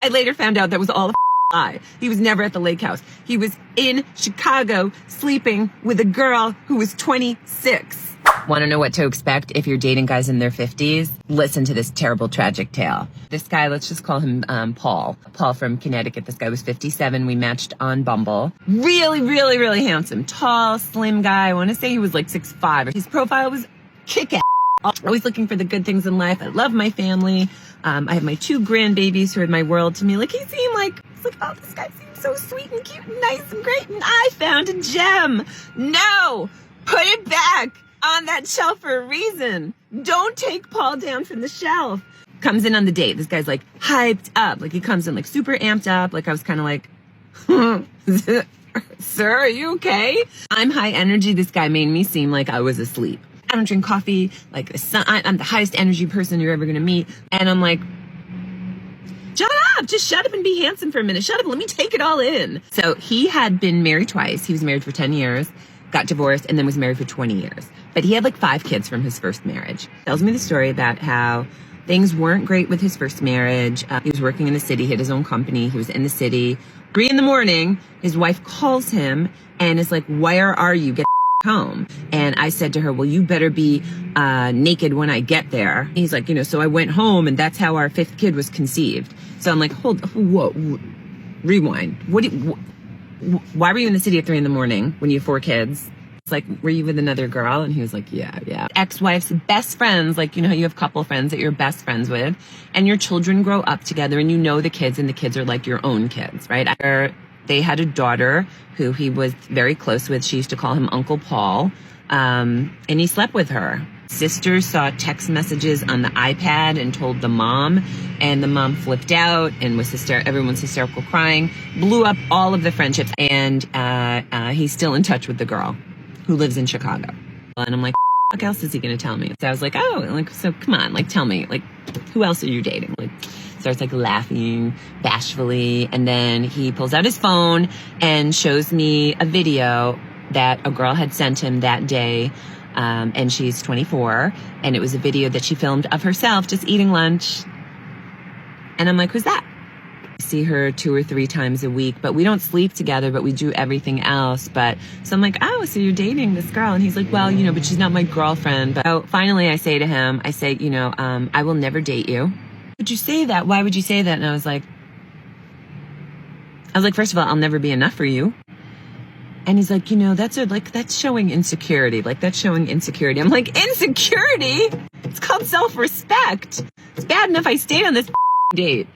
I later found out that was all a lie. He was never at the lake house. He was in Chicago sleeping with a girl who was 26. Want to know what to expect if you're dating guys in their 50s? Listen to this terrible, tragic tale. This guy, let's just call him Paul. Paul from Connecticut. This guy was 57. We matched on Bumble. Really, really, really handsome. Tall, slim guy. I want to say he was like 6'5". His profile was kick-ass. Always looking for the good things in life. I love my family. I have my 2 grandbabies who are my world to me. Like, he seemed like, it's like, oh, this guy seems so sweet and cute and nice and great. And I found a gem. No! Put it back on that shelf for a reason. Don't take Paul down from the shelf. Comes in on the date. This guy's like hyped up. Like, he comes in like super amped up. Like, I was kind of like, sir, are you okay? I'm high energy. This guy made me seem like I was asleep. I don't drink coffee. Like, I'm the highest energy person you're ever going to meet. And I'm like, shut up. Just shut up and be handsome for a minute. Shut up. Let me take it all in. So he had been married twice. He was married for 10 years, got divorced, and then was married for 20 years. But he had like 5 kids from his first marriage. Tells me the story about how things weren't great with his first marriage. He was working in the city. He had his own company. He was in the city. 3 a.m, his wife calls him and is like, where are you? Get home. And I said to her, well, you better be naked when I get there. And he's like, so I went home and that's how our 5th kid was conceived. So I'm like, whoa, rewind. Why were you in the city at 3 a.m. when you have 4 kids? It's like, were you with another girl? And he was like, yeah. Ex-wife's best friends, like, how you have couple friends that you're best friends with, and your children grow up together and the kids, and the kids are like your own kids, right? They had a daughter who he was very close with. She used to call him Uncle Paul, and he slept with her. Sister saw text messages on the iPad and told the mom, and the mom flipped out and was everyone's hysterical crying, blew up all of the friendships, and he's still in touch with the girl who lives in Chicago. And I'm like, what else is he going to tell me? So I was like, so come on, tell me, who else are you dating? Starts laughing bashfully, and then he pulls out his phone and shows me a video that a girl had sent him that day, and she's 24, and it was a video that she filmed of herself just eating lunch. And I'm like, who's that? I see her 2 or 3 times a week, but we don't sleep together, but we do everything else. So I'm like, oh, so you're dating this girl? And he's like, well, but she's not my girlfriend. So finally I say to him, I will never date you. Would you say that? Why would you say that? And I was like, first of all, I'll never be enough for you. And he's like, that's showing insecurity. That's showing insecurity. I'm like, insecurity? It's called self-respect. It's bad enough I stayed on this date.